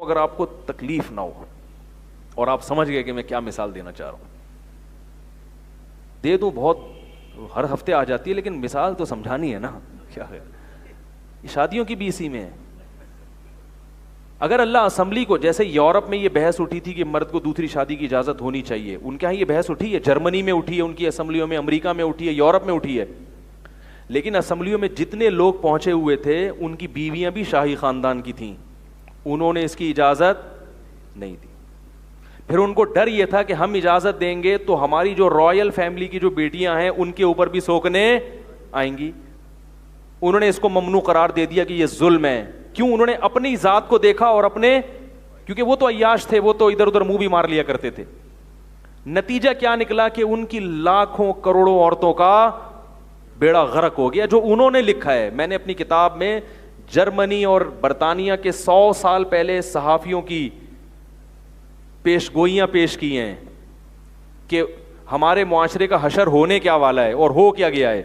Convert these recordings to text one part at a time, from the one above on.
اگر آپ کو تکلیف نہ ہو اور آپ سمجھ گئے کہ میں کیا مثال دینا چاہ رہا ہوں. دے دوں بہت ہر ہفتے آ جاتی ہے, لیکن مثال تو سمجھانی ہے نا. کیا ہے شادیوں کی بھی اسی میں ہے. اگر اللہ اسمبلی کو, جیسے یورپ میں یہ بحث اٹھی تھی کہ مرد کو دوسری شادی کی اجازت ہونی چاہیے, ان کے یہاں یہ بحث اٹھی ہے, جرمنی میں اٹھی ہے, ان کی اسمبلیوں میں, امریکہ میں اٹھی ہے, یورپ میں اٹھی ہے, لیکن اسمبلیوں میں جتنے لوگ پہنچے ہوئے تھے ان کی بیویاں بھی شاہی خاندان کی تھیں, انہوں نے اس کی اجازت نہیں دی. پھر ان کو ڈر یہ تھا کہ ہم اجازت دیں گے تو ہماری جو رائل فیملی کی جو بیٹیاں ہیں ان کے اوپر بھی سوکنے آئیں گی. انہوں نے اس کو ممنوع قرار دے دیا کہ یہ ظلم ہے. کیوں؟ انہوں نے اپنی ذات کو دیکھا اور اپنے, کیونکہ وہ تو عیاش تھے, وہ تو ادھر ادھر منہ بھی مار لیا کرتے تھے. نتیجہ کیا نکلا کہ ان کی لاکھوں کروڑوں عورتوں کا بیڑا غرق ہو گیا. جو انہوں نے لکھا ہے, میں نے اپنی کتاب میں جرمنی اور برطانیہ کے 100 سال پہلے صحافیوں کی پیش گوئیاں پیش کی ہیں کہ ہمارے معاشرے کا حشر ہونے کیا والا ہے اور ہو کیا گیا ہے.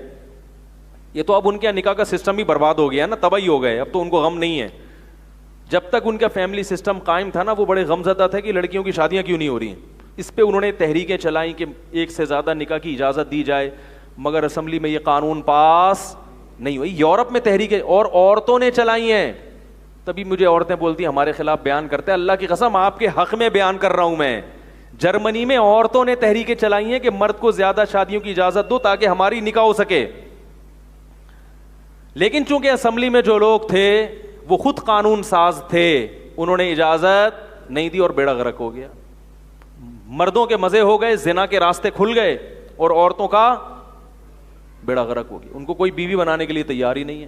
یہ تو اب ان کے نکاح کا سسٹم بھی برباد ہو گیا نا, تباہی ہو گئے. اب تو ان کو غم نہیں ہے. جب تک ان کا فیملی سسٹم قائم تھا نا, وہ بڑے غم زدہ تھے کہ لڑکیوں کی شادیاں کیوں نہیں ہو رہی ہیں. اس پہ انہوں نے تحریکیں چلائیں کہ ایک سے زیادہ نکاح کی اجازت دی جائے, مگر اسمبلی میں یہ قانون پاس نہیں ہوئی. یورپ میں تحریکیں اور عورتوں نے چلائی ہیں. تبھی مجھے عورتیں بولتی ہیں ہمارے خلاف بیان کرتے ہیں, اللہ کی قسم آپ کے حق میں بیان کر رہا ہوں میں. جرمنی میں عورتوں نے تحریکیں چلائی ہیں کہ مرد کو زیادہ شادیوں کی اجازت دو تاکہ ہماری نکاح ہو سکے. لیکن چونکہ اسمبلی میں جو لوگ تھے وہ خود قانون ساز تھے, انہوں نے اجازت نہیں دی اور بیڑا غرق ہو گیا. مردوں کے مزے ہو گئے, زنا کے راستے کھل گئے اور عورتوں کا بیڑا غرق ہو گیا. ان کو کوئی بیوی بنانے کے لیے تیار ہی نہیں ہے.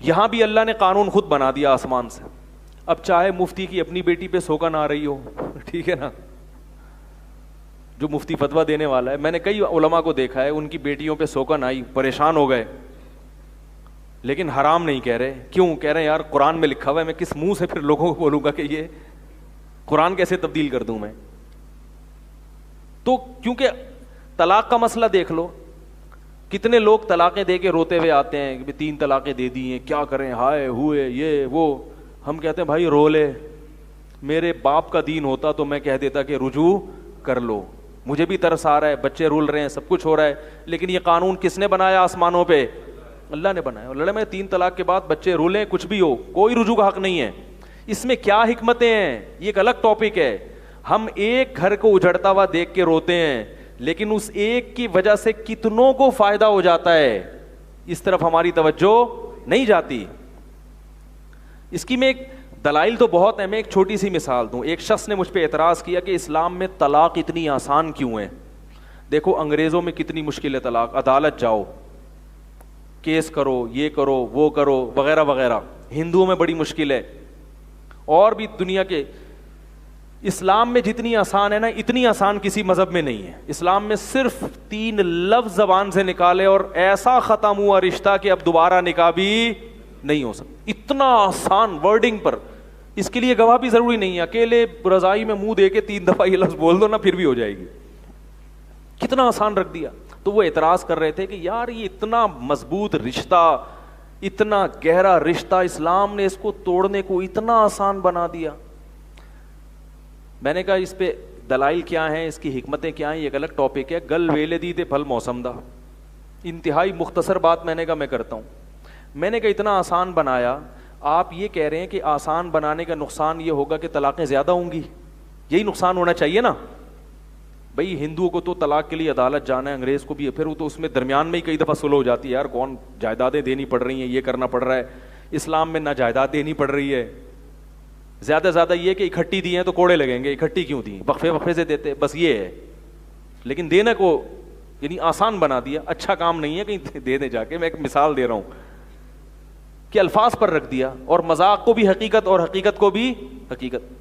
یہاں بھی اللہ نے قانون خود بنا دیا آسمان سے. اب چاہے مفتی کی اپنی بیٹی پہ سوکن آ رہی ہو, ٹھیک ہے نا, جو مفتی فتویٰ دینے والا ہے, میں نے کئی علماء کو دیکھا ہے ان کی بیٹیوں پہ سوکن آئی, پریشان ہو گئے, لیکن حرام نہیں کہہ رہے. کیوں کہہ رہے ہیں؟ یار قرآن میں لکھا ہوا ہے, میں کس منہ سے پھر لوگوں کو بولوں گا کہ یہ قرآن کیسے تبدیل کر دوں میں. تو کیونکہ طلاق کا مسئلہ دیکھ لو, کتنے لوگ طلاقیں دے کے روتے ہوئے آتے ہیں کہ 3 طلاقیں دے دی ہیں, کیا کریں, ہائے ہوئے یہ وہ. ہم کہتے ہیں بھائی رو لے, میرے باپ کا دین ہوتا تو میں کہہ دیتا کہ رجوع کر لو, مجھے بھی ترس آ رہا ہے, بچے رول رہے ہیں, سب کچھ ہو رہا ہے, لیکن یہ قانون کس نے بنایا آسمانوں پہ؟ اللہ نے بنایا. اور لڑے میں 3 طلاق کے بعد بچے رولیں, کچھ بھی ہو, کوئی رجوع کا حق نہیں ہے. اس میں کیا حکمتیں ہیں یہ ایک الگ ٹاپک ہے. ہم ایک گھر کو اجڑتا ہوا دیکھ کے روتے ہیں, لیکن اس ایک کی وجہ سے کتنوں کو فائدہ ہو جاتا ہے, اس طرف ہماری توجہ نہیں جاتی. اس کی میں ایک دلائل تو بہت ہے, میں ایک چھوٹی سی مثال دوں. ایک شخص نے مجھ پہ اعتراض کیا کہ اسلام میں طلاق اتنی آسان کیوں ہے. دیکھو انگریزوں میں کتنی مشکل ہے طلاق, عدالت جاؤ, کیس کرو, یہ کرو, وہ کرو, وغیرہ وغیرہ. ہندوؤں میں بڑی مشکل ہے, اور بھی دنیا کے. اسلام میں جتنی آسان ہے نا, اتنی آسان کسی مذہب میں نہیں ہے. اسلام میں صرف 3 لفظ زبان سے نکالے اور ایسا ختم ہوا رشتہ کہ اب دوبارہ نکاح بھی نہیں ہو سکتا. اتنا آسان ورڈنگ پر. اس کے لیے گواہ بھی ضروری نہیں ہے, اکیلے رضائی میں منہ دے کے 3 دفعہ یہ لفظ بول دو نا, پھر بھی ہو جائے گی. کتنا آسان رکھ دیا. تو وہ اعتراض کر رہے تھے کہ یار یہ اتنا مضبوط رشتہ, اتنا گہرا رشتہ, اسلام نے اس کو توڑنے کو اتنا آسان بنا دیا. میں نے کہا اس پہ دلائل کیا ہیں, اس کی حکمتیں کیا ہیں, یہ ایک الگ ٹاپک ہے. گل ویلے دی تے پھل موسم دا. انتہائی مختصر بات میں نے کہا میں کرتا ہوں. میں نے کہا اتنا آسان بنایا, آپ یہ کہہ رہے ہیں کہ آسان بنانے کا نقصان یہ ہوگا کہ طلاقیں زیادہ ہوں گی, یہی نقصان ہونا چاہیے نا. بھائی ہندوؤں کو تو طلاق کے لیے عدالت جانا ہے, انگریز کو بھی, پھر وہ تو اس میں درمیان میں ہی کئی دفعہ سلو ہو جاتی ہے, یار کون جائیدادیں دینی پڑ رہی ہیں, یہ کرنا پڑ رہا ہے. اسلام میں نہ جائیداد دینی پڑ رہی ہے, زیادہ زیادہ یہ کہ اکٹھی دی ہیں تو کوڑے لگیں گے, اکٹھی کیوں دی, وقفے سے دیتے, بس یہ ہے. لیکن دینے کو یعنی آسان بنا دیا, اچھا کام نہیں ہے کہیں دے دیں جا کے. میں ایک مثال دے رہا ہوں کہ الفاظ پر رکھ دیا, اور مذاق کو بھی حقیقت اور حقیقت کو بھی حقیقت.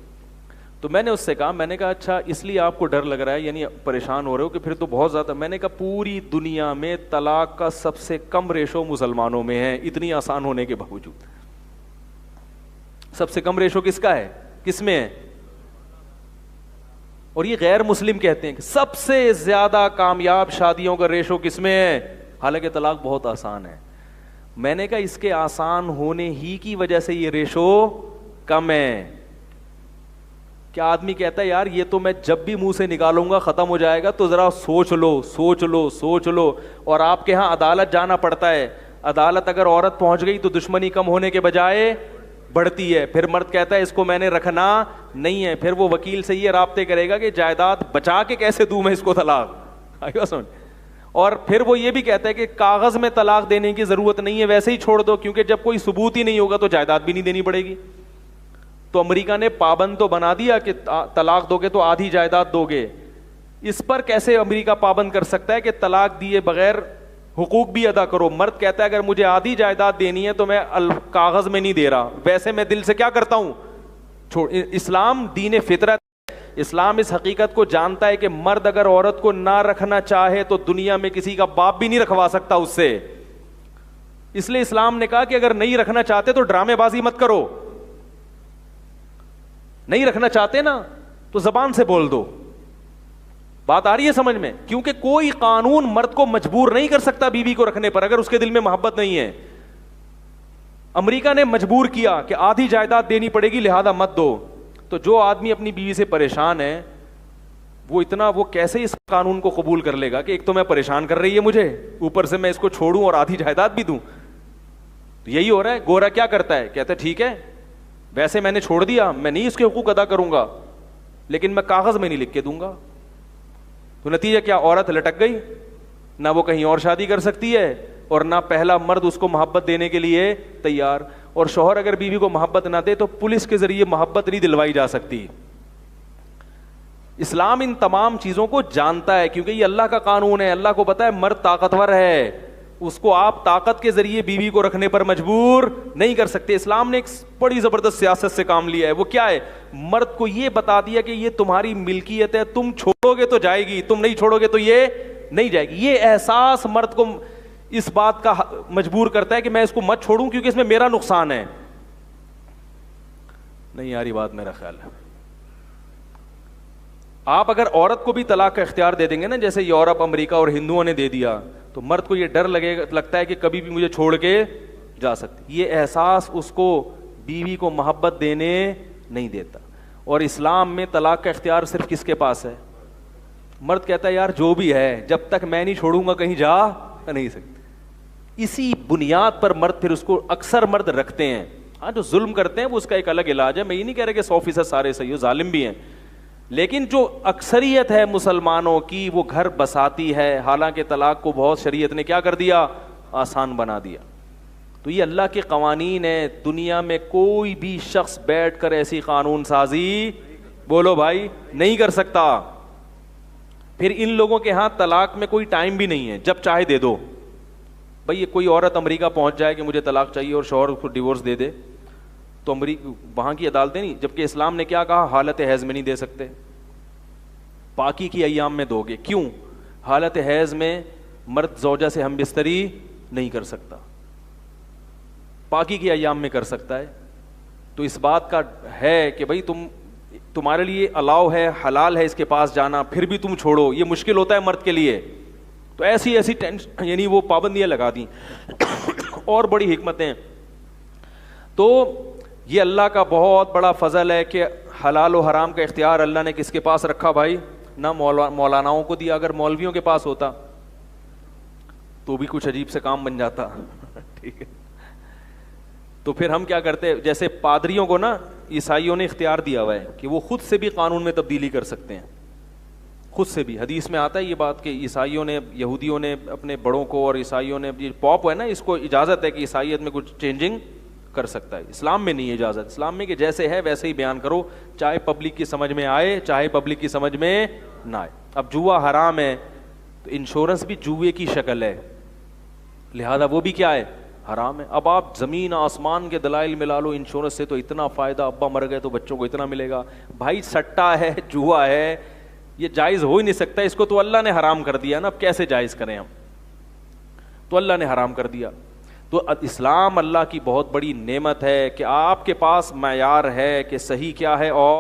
تو میں نے اس سے کہا, میں نے کہا اچھا اس لیے آپ کو ڈر لگ رہا ہے, یعنی پریشان ہو رہے ہو کہ پھر تو بہت زیادہ. میں نے کہا پوری دنیا میں طلاق کا سب سے کم ریشو مسلمانوں میں ہے, اتنی آسان ہونے کے باوجود. سب سے کم ریشو کس کا ہے, کس میں ہے؟ اور یہ غیر مسلم کہتے ہیں کہ سب سے زیادہ کامیاب شادیوں کا ریشو کس میں ہے, حالانکہ طلاق بہت آسان ہے. میں نے کہا اس کے آسان ہونے ہی کی وجہ سے یہ ریشو کم ہے. کیا آدمی کہتا ہے یار یہ تو میں جب بھی منہ سے نکالوں گا ختم ہو جائے گا, تو ذرا سوچ لو سوچ لو سوچ لو. اور آپ کے ہاں عدالت جانا پڑتا ہے, عدالت اگر عورت پہنچ گئی تو دشمنی کم ہونے کے بجائے بڑھتی ہے. پھر مرد کہتا ہے اس کو میں نے رکھنا نہیں ہے, پھر وہ وکیل سے یہ رابطے کرے گا کہ جائیداد بچا کے کیسے دوں میں اس کو طلاق. سمجھ. اور پھر وہ یہ بھی کہتا ہے کہ کاغذ میں طلاق دینے کی ضرورت نہیں ہے, ویسے ہی چھوڑ دو, کیونکہ جب کوئی ثبوت ہی نہیں ہوگا تو جائیداد بھی نہیں دینی پڑے گی. تو امریکہ نے پابند تو بنا دیا کہ طلاق دو گے تو آدھی جائیداد دو گے. اس پر کیسے امریکہ پابند کر سکتا ہے کہ طلاق دیے بغیر حقوق بھی ادا کرو؟ مرد کہتا ہے اگر مجھے آدھی جائیداد دینی ہے تو میں کاغذ میں نہیں دے رہا, ویسے میں دل سے کیا کرتا ہوں چھوڑ. اسلام دین فطرت. اسلام اس حقیقت کو جانتا ہے کہ مرد اگر عورت کو نہ رکھنا چاہے تو دنیا میں کسی کا باپ بھی نہیں رکھوا سکتا اس سے. اس لیے اسلام نے کہا کہ اگر نہیں رکھنا چاہتے تو ڈرامے بازی مت کرو. نہیں رکھنا چاہتے نا تو زبان سے بول دو. بات آ رہی ہے سمجھ میں؟ کیونکہ کوئی قانون مرد کو مجبور نہیں کر سکتا بیوی کو رکھنے پر اگر اس کے دل میں محبت نہیں ہے. امریکہ نے مجبور کیا کہ آدھی جائیداد دینی پڑے گی لہذا مت دو. تو جو آدمی اپنی بیوی سے پریشان ہے وہ کیسے اس قانون کو قبول کر لے گا کہ ایک تو میں پریشان کر رہی ہے مجھے, اوپر سے میں اس کو چھوڑوں اور آدھی جائیداد بھی دوں. تو یہی ہو رہا ہے. گورا کیا کرتا ہے, کہتا ہے ٹھیک ہے ویسے میں نے چھوڑ دیا, میں نہیں اس کے حقوق ادا کروں گا, لیکن میں کاغذ میں نہیں لکھ کے دوں گا. تو نتیجہ کیا, عورت لٹک گئی, نہ وہ کہیں اور شادی کر سکتی ہے اور نہ پہلا مرد اس کو محبت دینے کے لیے تیار. اور شوہر اگر بیوی کو محبت نہ دے تو پولیس کے ذریعے محبت نہیں دلوائی جا سکتی. اسلام ان تمام چیزوں کو جانتا ہے کیونکہ یہ اللہ کا قانون ہے. اللہ کو پتا ہے مرد طاقتور ہے, اس کو آپ طاقت کے ذریعے بیوی کو رکھنے پر مجبور نہیں کر سکتے. اسلام نے ایک بڑی زبردست سیاست سے کام لیا ہے. وہ کیا ہے؟ مرد کو یہ بتا دیا کہ یہ تمہاری ملکیت ہے, تم چھوڑو گے تو جائے گی, تم نہیں چھوڑو گے تو یہ نہیں جائے گی. یہ احساس مرد کو اس بات کا مجبور کرتا ہے کہ میں اس کو مت چھوڑوں کیونکہ اس میں میرا نقصان ہے. نہیں یاری بات میرا خیال ہے. آپ اگر عورت کو بھی طلاق کا اختیار دے دیں گے نا, جیسے یورپ امریکہ اور ہندوؤں نے دے دیا, تو مرد کو یہ ڈر لگتا ہے کہ کبھی بھی مجھے چھوڑ کے جا سکتی. یہ احساس اس کو بیوی کو محبت دینے نہیں دیتا. اور اسلام میں طلاق کا اختیار صرف کس کے پاس ہے؟ مرد کہتا ہے یار جو بھی ہے جب تک میں نہیں چھوڑوں گا کہیں جا نہیں سکتی. اسی بنیاد پر مرد پھر اس کو اکثر مرد رکھتے ہیں. ہاں جو ظلم کرتے ہیں وہ اس کا ایک الگ علاج ہے. میں یہ نہیں کہہ رہا کہ 100% سارے صحیح ہو, ظالم بھی ہیں, لیکن جو اکثریت ہے مسلمانوں کی وہ گھر بساتی ہے. حالانکہ طلاق کو بہت شریعت نے کیا کر دیا, آسان بنا دیا. تو یہ اللہ کے قوانین ہیں. دنیا میں کوئی بھی شخص بیٹھ کر ایسی قانون سازی بولو بھائی نہیں کر سکتا. پھر ان لوگوں کے ہاں طلاق میں کوئی ٹائم بھی نہیں ہے, جب چاہے دے دو. بھائی یہ کوئی عورت امریکہ پہنچ جائے کہ مجھے طلاق چاہیے اور شوہر اس کو ڈیورس دے دے تو وہاں کی عدالتیں نہیں, جبکہ اسلام نے کیا کہا, حالت حیض میں نہیں دے سکتے, پاکی کی ایام میں دو گے. کیوں؟ حالت حیض میں مرد زوجہ سے ہم بستری نہیں کر سکتا, پاکی کی ایام میں کر سکتا ہے. تو اس بات کا ہے کہ بھائی تمہارے لیے الاؤ ہے, حلال ہے اس کے پاس جانا, پھر بھی تم چھوڑو, یہ مشکل ہوتا ہے مرد کے لیے. تو ایسی یعنی وہ پابندیاں لگا دیں. اور بڑی حکمتیں. تو یہ اللہ کا بہت بڑا فضل ہے کہ حلال و حرام کا اختیار اللہ نے کس کے پاس رکھا بھائی؟ نہ مولاناؤں کو دیا. اگر مولویوں کے پاس ہوتا تو بھی کچھ عجیب سے کام بن جاتا. ٹھیک ہے, تو پھر ہم کیا کرتے, جیسے پادریوں کو نا عیسائیوں نے اختیار دیا ہوا ہے کہ وہ خود سے بھی قانون میں تبدیلی کر سکتے ہیں, خود سے بھی. حدیث میں آتا ہے یہ بات کہ عیسائیوں نے, یہودیوں نے اپنے بڑوں کو, اور عیسائیوں نے, پاپ ہے نا اس کو اجازت ہے کہ عیسائیت میں کچھ چینجنگ کر سکتا ہے. اسلام میں نہیں ہے اجازت. اسلام میں کہ جیسے ہے ویسے ہی بیان کرو, چاہے پبلک کی سمجھ میں آئے چاہے پبلک کی سمجھ میں نہ آئے. اب جوا حرام ہے تو انشورنس بھی جوئے کی شکل ہے, لہذا وہ بھی کیا ہے, حرام ہے. اب آپ زمین آسمان کے دلائل ملا لو, انشورنس سے تو اتنا فائدہ, ابا مر گئے تو بچوں کو اتنا ملے گا. بھائی سٹا ہے, جوا ہے, یہ جائز ہو ہی نہیں سکتا. اس کو تو اللہ نے حرام کر دیا نا, اب کیسے جائز کریں ہم؟ تو اللہ نے حرام کر دیا. تو اسلام اللہ کی بہت بڑی نعمت ہے کہ آپ کے پاس معیار ہے کہ صحیح کیا ہے اور